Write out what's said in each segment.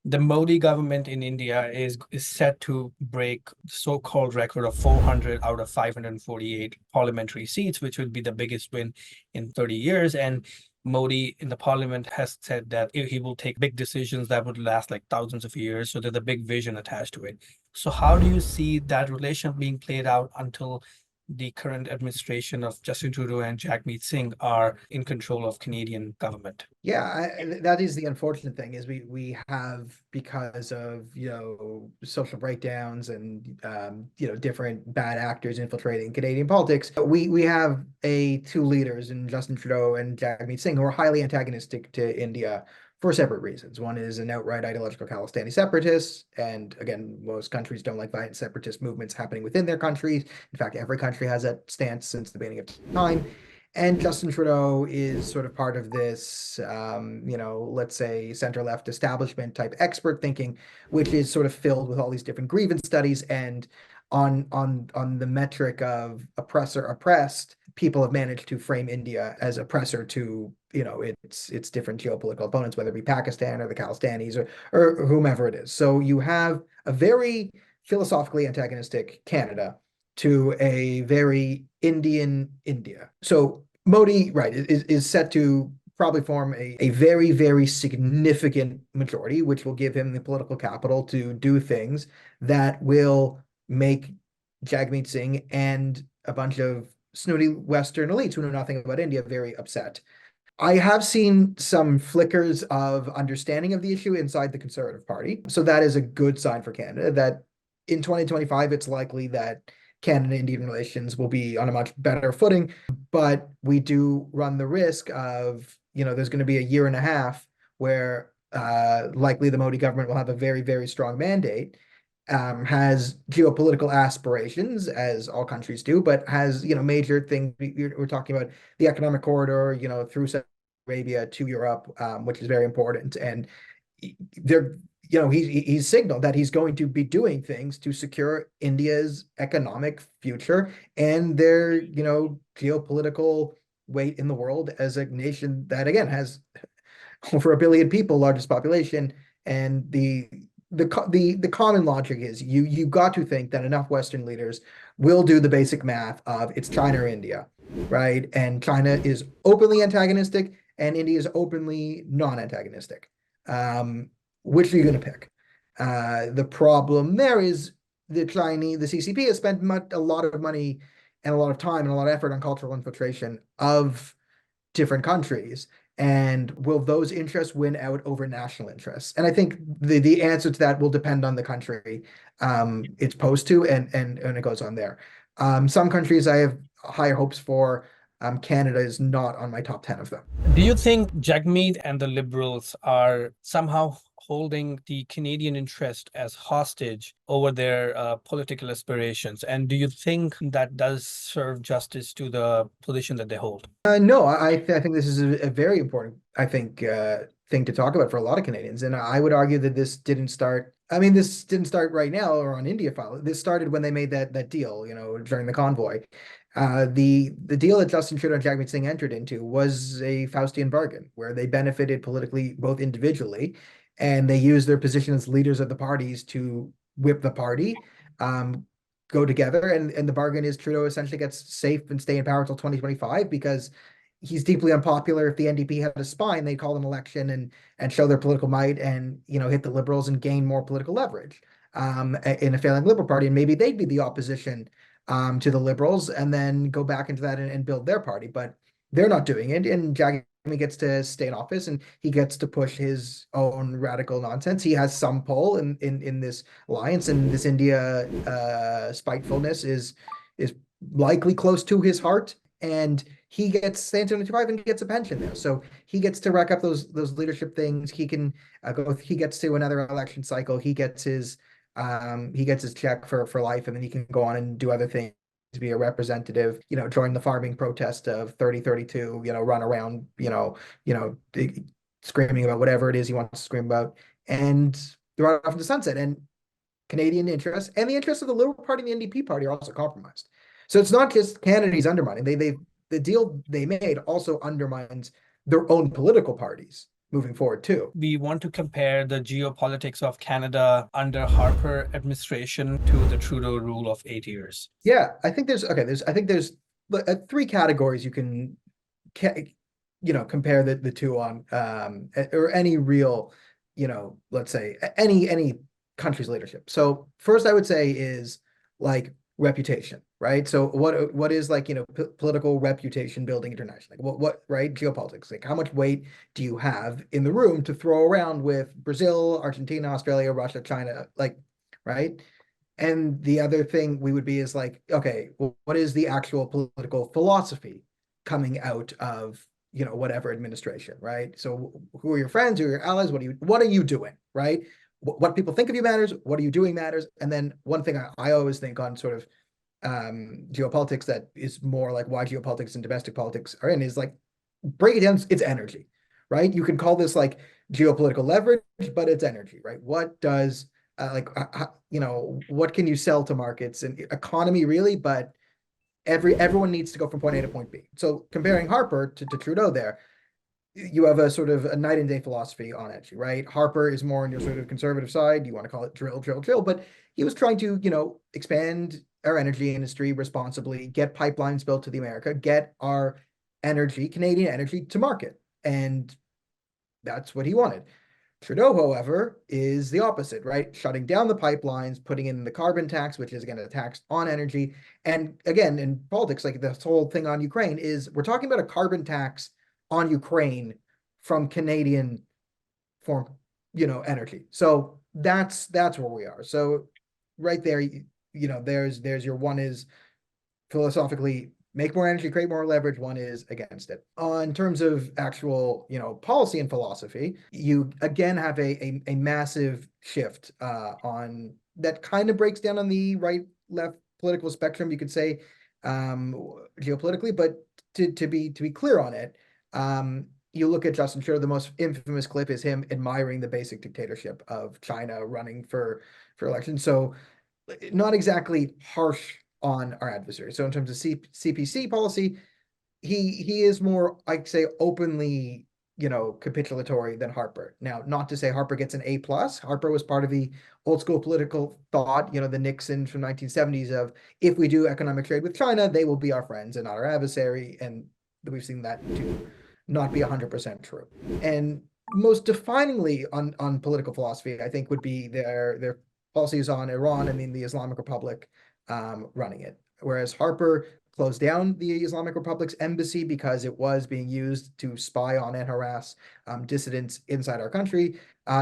The Modi government in India is set to break the so-called record of 400 out of 548 parliamentary seats, which would be the biggest win in 30 years. And Modi in the parliament has said that he will take big decisions that would last like thousands of years. So there's a big vision attached to it. So how do you see that relation being played out until the current administration of Justin Trudeau and Jagmeet Singh are in control of Canadian government? Yeah, that is the unfortunate thing is we have, because of social breakdowns and different bad actors infiltrating Canadian politics, we have two leaders in Justin Trudeau and Jagmeet Singh who are highly antagonistic to India for separate reasons. One is an outright ideological Khalistani separatist, and again, most countries don't like violent separatist movements happening within their countries. In fact, every country has that stance since the beginning of time. And Justin Trudeau is sort of part of this, let's say center-left establishment type expert thinking, which is sort of filled with all these different grievance studies. And on the metric of oppressor oppressed, people have managed to frame India as oppressor to its different geopolitical opponents, whether it be Pakistan or the Khalistanis or whomever it is. So you have a very philosophically antagonistic Canada to a very Indian India. So Modi, right, is set to probably form a very, very significant majority, which will give him the political capital to do things that will make Jagmeet Singh and a bunch of snooty Western elites who know nothing about India very upset. I have seen some flickers of understanding of the issue inside the Conservative Party. So that is a good sign for Canada that in 2025, it's likely that Canada-Indian relations will be on a much better footing, but we do run the risk of, there's going to be a year and a half where likely the Modi government will have a very, very strong mandate, has geopolitical aspirations, as all countries do, but has, major things. We're talking about the economic corridor, through Saudi Arabia to Europe, which is very important. And they're he's signaled that he's going to be doing things to secure India's economic future and their geopolitical weight in the world as a nation that again has over 1 billion people, largest population. And the common logic is you got to think that enough Western leaders will do the basic math of it's China or India, right? And China is openly antagonistic and India is openly non-antagonistic. Which are you going to pick? The problem there is the CCP has spent a lot of money and a lot of time and a lot of effort on cultural infiltration of different countries. And will those interests win out over national interests? And I think the answer to that will depend on the country it's posed to, and it goes on there. Some countries I have higher hopes for. Canada is not on my top 10 of them. Do you think Jagmeet and the Liberals are somehow holding the Canadian interest as hostage over their political aspirations? And do you think that does serve justice to the position that they hold? No, I think this is a very important, thing to talk about for a lot of Canadians. And I would argue that this didn't start. I mean, this didn't start right now or on India file. This started when they made that deal, during the convoy. The deal that Justin Trudeau and Jagmeet Singh entered into was a Faustian bargain where they benefited politically both individually, and they used their position as leaders of the parties to whip the party, go together. And the bargain is Trudeau essentially gets safe and stay in power until 2025 because he's deeply unpopular. If the NDP had a spine, they'd call an election and show their political might and hit the Liberals and gain more political leverage in a failing Liberal Party, and maybe they'd be the opposition to the Liberals and then go back into that and build their party. But they're not doing it, and Jagmeet gets to stay in office and he gets to push his own radical nonsense. He has some pull in this alliance, and this India spitefulness is likely close to his heart. And he gets stay until 25 and gets a pension there, so he gets to rack up those leadership things. He can go. He gets to another election cycle. He gets his check for life, and then he can go on and do other things, to be a representative, join the farming protest of 3032, run around, screaming about whatever it is he wants to scream about, and run off into sunset. And Canadian interests and the interests of the Liberal Party and the NDP party are also compromised. So it's not just Canada's undermining. The deal they made also undermines their own political parties moving forward too. We want to compare the geopolitics of Canada under Harper administration to the Trudeau rule of 8 years. Yeah, I think there's three categories you can compare the two on, or any real, let's say any country's leadership. So first I would say is like reputation, right? So what is like, political reputation building internationally? What, right? Geopolitics, like how much weight do you have in the room to throw around with Brazil, Argentina, Australia, Russia, China, like, right? And the other thing we would be is like, okay, well, what is the actual political philosophy coming out of, whatever administration, right? So who are your friends, who are your allies? What are you doing, right? What people think of you matters. What are you doing matters. And then one thing I always think on sort of geopolitics that is more like why geopolitics and domestic politics are in is like, break it down, it's energy, right? You can call this like geopolitical leverage, but it's energy, right? What does what can you sell to markets and economy really? But everyone needs to go from point A to point B. So comparing Harper to Trudeau there, you have a sort of a night and day philosophy on energy, right? Harper is more on your sort of conservative side. You want to call it drill, but he was trying to, expand our energy industry responsibly, get pipelines built to the America, get our energy, Canadian energy to market. And that's what he wanted. Trudeau, however, is the opposite, right? Shutting down the pipelines, putting in the carbon tax, which is again a tax on energy. And again, in politics, like this whole thing on Ukraine is we're talking about a carbon tax on Ukraine from Canadian form, energy. So that's where we are. So right there, there's your one is philosophically make more energy, create more leverage. One is against it. In terms of actual, policy and philosophy, you again have a massive shift on that kind of breaks down on the right left political spectrum, you could say, geopolitically. But to be clear on it, you look at Justin Trudeau, the most infamous clip is him admiring the basic dictatorship of China running for election. So not exactly harsh on our adversary. So in terms of CPC policy, he is more, I'd say, openly, capitulatory than Harper. Now, not to say Harper gets an A+. Harper was part of the old school political thought, the Nixon from 1970s of if we do economic trade with China, they will be our friends and not our adversary. And we've seen that to not be 100% true. And most definingly on political philosophy, I think would be their policies on Iran and the Islamic Republic running it. Whereas Harper closed down the Islamic Republic's embassy because it was being used to spy on and harass dissidents inside our country.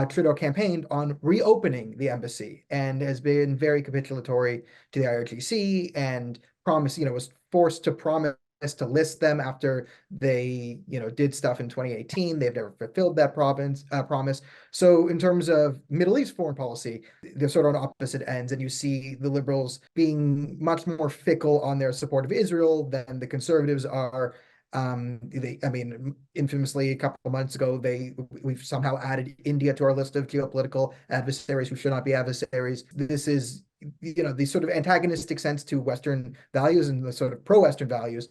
Trudeau campaigned on reopening the embassy and has been very capitulatory to the IRGC and promised, was forced to promise to list them after they, did stuff in 2018. They've never fulfilled that promise. So in terms of Middle East foreign policy, they're sort of on opposite ends, and you see the Liberals being much more fickle on their support of Israel than the Conservatives are. Infamously, a couple of months ago, we've somehow added India to our list of geopolitical adversaries who should not be adversaries. This is, the sort of antagonistic sense to Western values and the sort of pro-Western values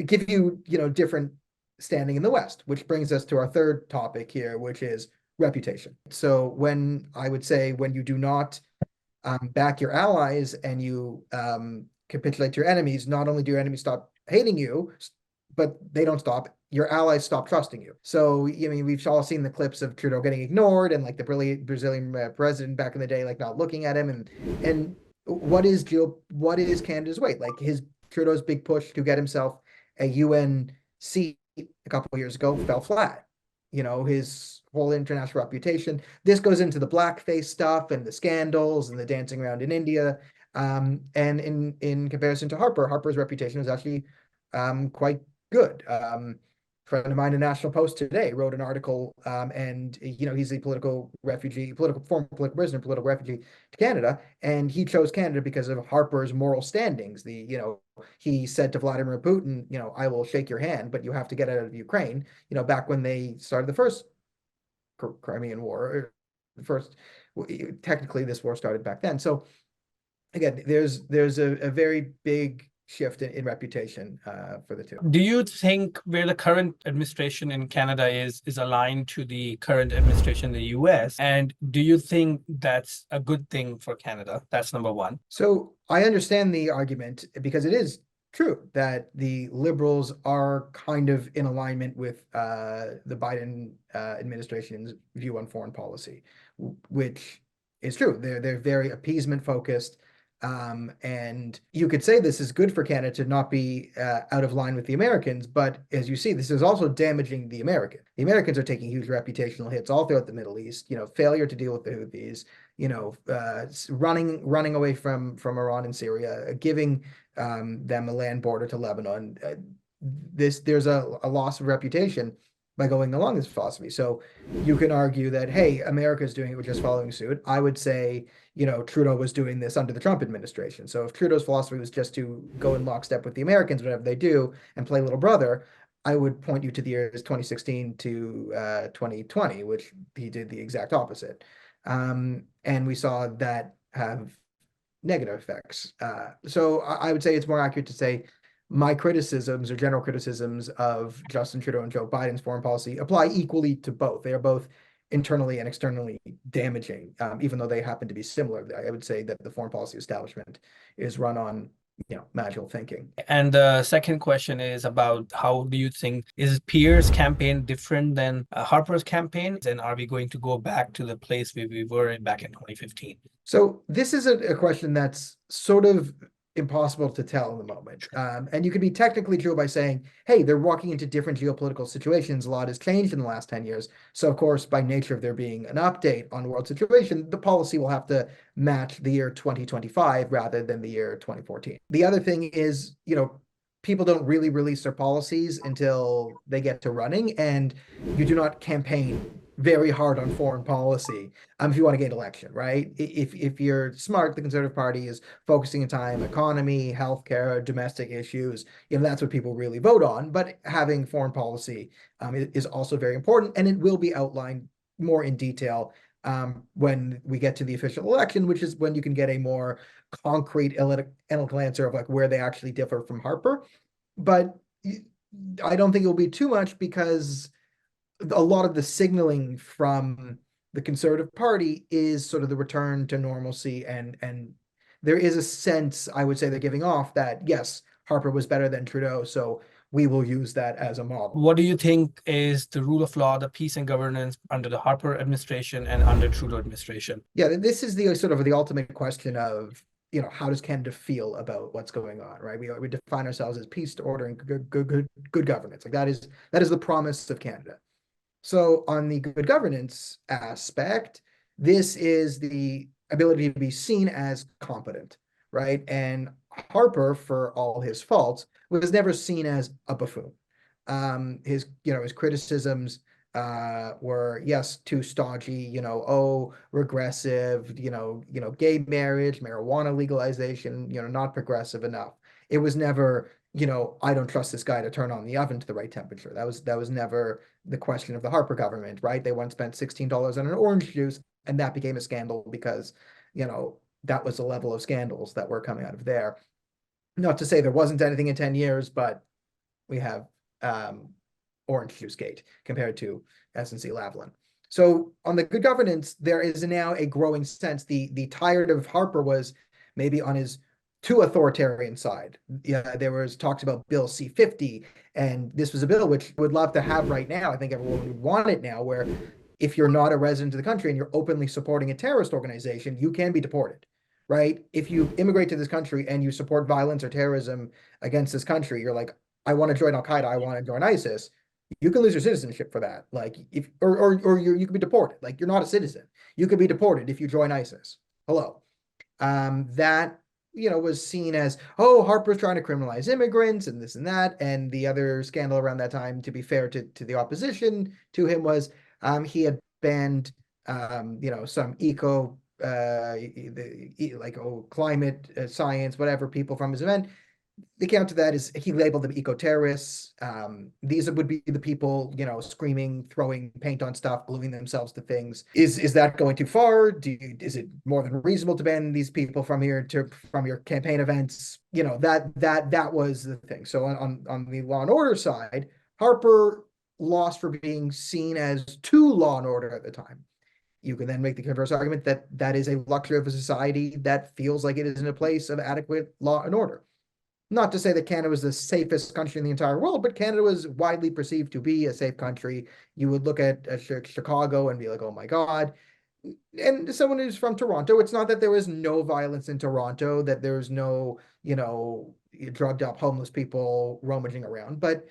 give you, different standing in the West, which brings us to our third topic here, which is reputation. So when you do not back your allies and you capitulate your enemies, not only do your enemies stop hating you, but they don't stop. Your allies stop trusting you. So, we've all seen the clips of Trudeau getting ignored and like the Brazilian president back in the day, like not looking at him. And what is Canada's weight? Like Trudeau's big push to get himself a UN seat a couple of years ago fell flat. His whole international reputation. This goes into the blackface stuff and the scandals and the dancing around in India. And in comparison to Harper's reputation is actually quite good. Friend of mine in National Post today wrote an article, and he's a former political prisoner, political refugee to Canada, and he chose Canada because of Harper's moral standings. He said to Vladimir Putin, I will shake your hand, but you have to get out of Ukraine. Back when they started the first Crimean War, technically this war started back then. So again, there's a very big shift in reputation for the two. Do you think where the current administration in Canada is aligned to the current administration in the US? And do you think that's a good thing for Canada? That's number one. So I understand the argument because it is true that the Liberals are kind of in alignment with the Biden administration's view on foreign policy, which is true. They're very appeasement focused. And you could say this is good for Canada to not be out of line with the Americans, but as you see, this is also damaging the American. The Americans are taking huge reputational hits all throughout the Middle East. Failure to deal with the Houthis. Running away from Iran and Syria, giving them a land border to Lebanon. There's a loss of reputation by going along this philosophy. So you can argue that, hey, America's doing it, we're just following suit. I would say, Trudeau was doing this under the Trump administration. So if Trudeau's philosophy was just to go in lockstep with the Americans, whatever they do, and play little brother, I would point you to the years 2016 to 2020, which he did the exact opposite. And we saw that have negative effects. So I would say it's more accurate to say my criticisms or general criticisms of Justin Trudeau and Joe Biden's foreign policy apply equally to both. They are both internally and externally damaging, even though they happen to be similar. I would say that the foreign policy establishment is run on magical thinking. And the second question is about how do you think, is Pierre's campaign different than Harper's campaign? And are we going to go back to the place where we were back in 2015? So this is a question that's sort of impossible to tell in the moment. And you could be technically true by saying, hey, they're walking into different geopolitical situations. A lot has changed in the last 10 years. So of course, by nature of there being an update on the world situation, the policy will have to match the year 2025 rather than the year 2014. The other thing is, people don't really release their policies until they get to running, and you do not campaign very hard on foreign policy if you want to gain election, right? If you're smart, the Conservative Party is focusing on time, economy, healthcare, domestic issues. That's what people really vote on. But having foreign policy is also very important, and it will be outlined more in detail when we get to the official election, which is when you can get a more concrete analytical answer of like where they actually differ from Harper. But I don't think it will be too much because a lot of the signaling from the Conservative Party is sort of the return to normalcy, and there is a sense, I would say, they're giving off that yes, Harper was better than Trudeau, so we will use that as a model. What do you think is the rule of law, the peace and governance under the Harper administration and under Trudeau administration? Yeah, this is the sort of the ultimate question of how does Canada feel about what's going on, right? We define ourselves as peace, order, and good governance. Like that is the promise of Canada. So on the good governance aspect, this is the ability to be seen as competent, right? And Harper, for all his faults, was never seen as a buffoon. His criticisms were, yes, too stodgy, regressive, gay marriage, marijuana legalization, not progressive enough. It was never, I don't trust this guy to turn on the oven to the right temperature. That was never the question of the Harper government, right? They once spent $16 on an orange juice, and that became a scandal because, that was the level of scandals that were coming out of there. Not to say there wasn't anything in 10 years, but we have Orange Juice Gate compared to SNC Lavalin. So on the good governance, there is now a growing sense. The tired of Harper was maybe on his too authoritarian side. Yeah, there was talks about Bill C-50, and this was a bill which would love to have right now. I think everyone would want it now, where if you're not a resident of the country and you're openly supporting a terrorist organization, you can be deported, right? If you immigrate to this country and you support violence or terrorism against this country, you're like, I want to join Al-Qaeda, I want to join ISIS. You can lose your citizenship for that. Like if you can be deported. Like you're not a citizen. You could be deported if you join ISIS. Hello. That was seen as, oh, Harper's trying to criminalize immigrants and this and that. And the other scandal around that time, to be fair to the opposition to him, was he had banned some climate science, whatever, people from his event. the counter to that is he labeled them eco-terrorists. These would be the people, screaming, throwing paint on stuff, gluing themselves to things. Is that going too far? Is it more than reasonable to ban these people from your campaign events? That was the thing. So on the law and order side, Harper lost for being seen as too law and order at the time. You can then make the converse argument that that is a luxury of a society that feels like it is in a place of adequate law and order. Not to say that Canada was the safest country in the entire world, but Canada was widely perceived to be a safe country. You would look at Chicago and be like, oh my God. And someone who's from Toronto, it's not that there was no violence in Toronto, that there's no, drugged up homeless people rummaging around, but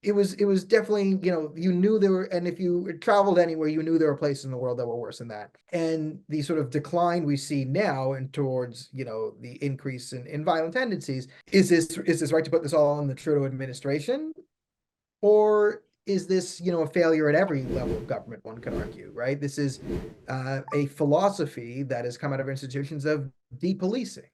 it was definitely, you knew there were, and if you traveled anywhere, you knew there were places in the world that were worse than that. And the sort of decline we see now and towards, the increase in violent tendencies, is this right to put this all on the Trudeau administration? Or is this, a failure at every level of government, one could argue, right? This is a philosophy that has come out of institutions of depolicing.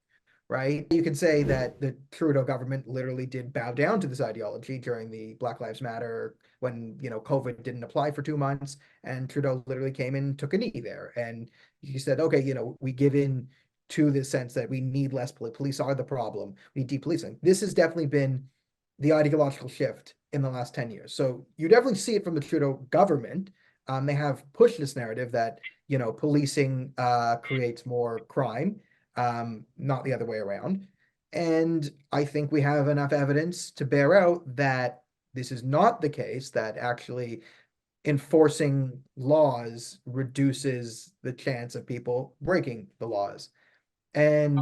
Right? You can say that the Trudeau government literally did bow down to this ideology during the Black Lives Matter when, COVID didn't apply for 2 months, and Trudeau literally came and took a knee there. And he said, okay, we give in to this sense that we need less police are the problem. We need depolicing. This has definitely been the ideological shift in the last 10 years. So you definitely see it from the Trudeau government. They have pushed this narrative that, policing creates more crime. Not the other way around. And I think we have enough evidence to bear out that this is not the case, that actually enforcing laws reduces the chance of people breaking the laws. And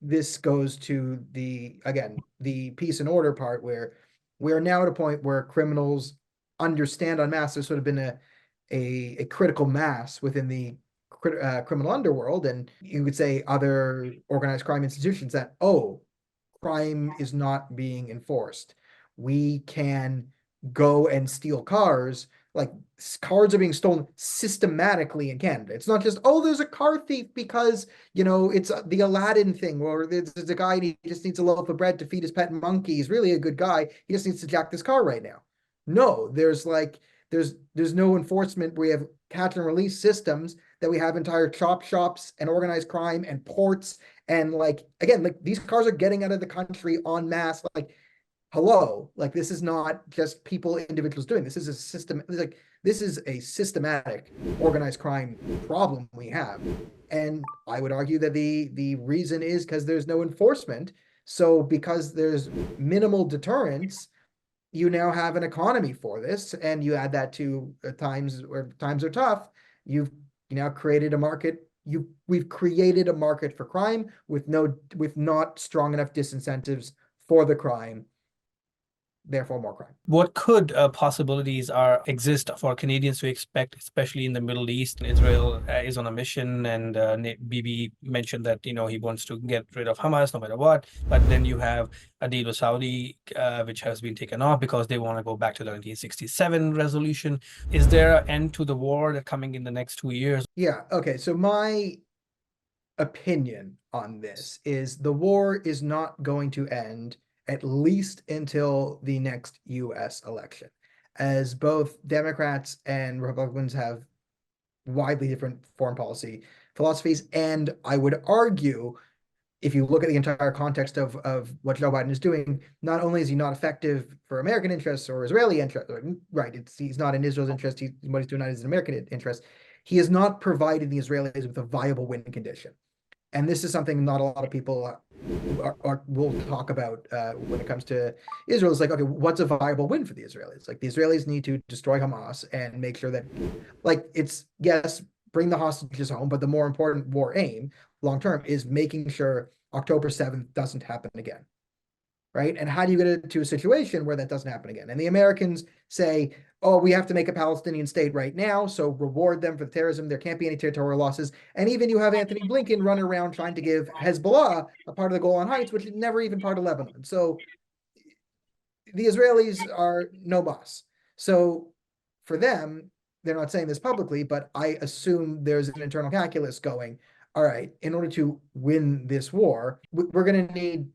this goes to the peace and order part, where we're now at a point where criminals understand en masse. There's sort of been a critical mass within the criminal underworld, and you would say other organized crime institutions, that, oh, crime is not being enforced. We can go and steal cars. Like, cars are being stolen systematically in Canada. It's not just, oh, there's a car thief because, it's the Aladdin thing, or there's a guy and he just needs a loaf of bread to feed his pet monkey. He's really a good guy. He just needs to jack this car right now. No, there's no enforcement. We have catch and release systems, that we have entire chop shops and organized crime and ports. And again, these cars are getting out of the country en masse. Hello, this is not just individuals doing this. This is a system. This is a systematic organized crime problem we have. And I would argue that the reason is because there's no enforcement. So because there's minimal deterrence, you now have an economy for this, and you add that to times where times are tough. You've now created a market. We've created a market for crime with not strong enough disincentives for the crime. Therefore, more crime. What could possibilities exist for Canadians to expect, especially in the Middle East? Israel is on a mission, and Bibi mentioned that he wants to get rid of Hamas no matter what. But then you have a deal with Saudi, which has been taken off because they want to go back to the 1967 resolution. Is there an end to the war that coming in the next 2 years? Yeah. Okay. So my opinion on this is the war is not going to end, at least until the next US election, as both Democrats and Republicans have widely different foreign policy philosophies. And I would argue, if you look at the entire context of what Joe Biden is doing, not only is he not effective for American interests or Israeli interests, right? He's not in Israel's interest. What he's doing is in American interest. He has not provided the Israelis with a viable win condition. And this is something not a lot of people will talk about when it comes to Israel. It's okay, what's a viable win for the Israelis? The Israelis need to destroy Hamas and make sure that, it's, yes, bring the hostages home, but the more important war aim, long term, is making sure October 7th doesn't happen again. Right? And how do you get into a situation where that doesn't happen again? And the Americans say, oh, we have to make a Palestinian state right now, so reward them for the terrorism. There can't be any territorial losses. And even you have Anthony Blinken running around trying to give Hezbollah a part of the Golan Heights, which is never even part of Lebanon. So the Israelis are no boss. So for them, they're not saying this publicly, but I assume there's an internal calculus going, all right, in order to win this war, we're going to need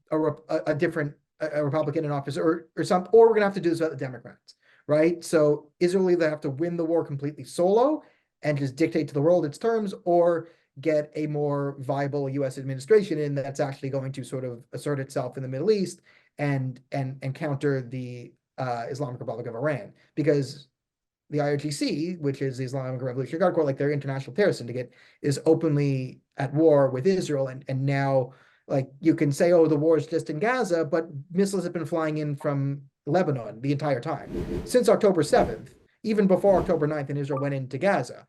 a different a Republican in office, or we're gonna have to do this without the Democrats, right? So Israel either have to win the war completely solo and just dictate to the world its terms, or get a more viable U.S. administration in that's actually going to sort of assert itself in the Middle East and counter the Islamic Republic of Iran, because the IRGC, which is the Islamic Revolutionary Guard Corps, like their international terrorist syndicate, is openly at war with Israel, and now like you can say, oh, the war is just in Gaza, but missiles have been flying in from Lebanon the entire time since October 7th, even before October 9th, and Israel went into Gaza.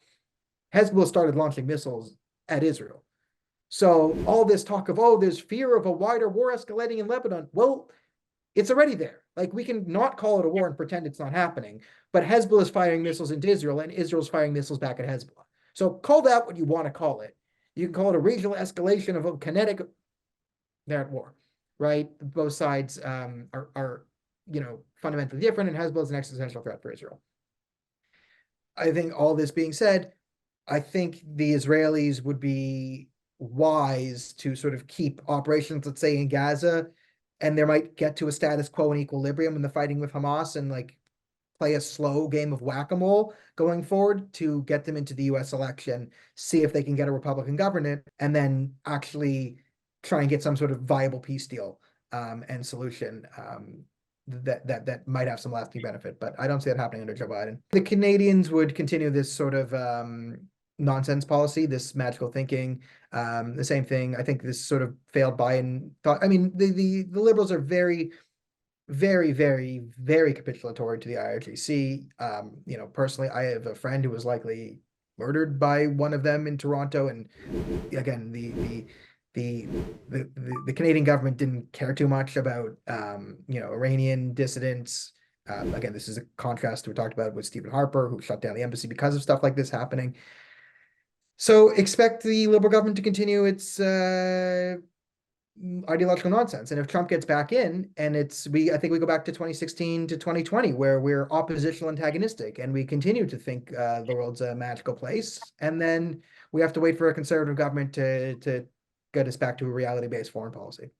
Hezbollah started launching missiles at Israel. So all this talk of, oh, there's fear of a wider war escalating in Lebanon. Well, it's already there. Like, we can not call it a war and pretend it's not happening, but Hezbollah is firing missiles into Israel, and Israel's firing missiles back at Hezbollah. So call that what you want to call it. You can call it a regional escalation of a kinetic. They're at war, right? Both sides are fundamentally different, and Hezbollah is an existential threat for Israel. I think all this being said, I think the Israelis would be wise to sort of keep operations, let's say in Gaza, and they might get to a status quo and equilibrium in the fighting with Hamas, and like play a slow game of whack-a-mole going forward to get them into the US election, see if they can get a Republican government, and then actually try and get some sort of viable peace deal and solution that might have some lasting benefit. But I don't see that happening under Joe Biden. The Canadians would continue this sort of nonsense policy, this magical thinking, the same thing. I think this sort of failed Biden thought. I mean, the Liberals are very, very, very, very capitulatory to the IRGC. Personally, I have a friend who was likely murdered by one of them in Toronto, and again, the Canadian government didn't care too much about Iranian dissidents. Again, this is a contrast to what we talked about with Stephen Harper, who shut down the embassy because of stuff like this happening. So expect the Liberal government to continue its ideological nonsense. And if Trump gets back in, and I think we go back to 2016 to 2020, where we're oppositional antagonistic, and we continue to think the world's a magical place, and then we have to wait for a conservative government to get us back to a reality-based foreign policy.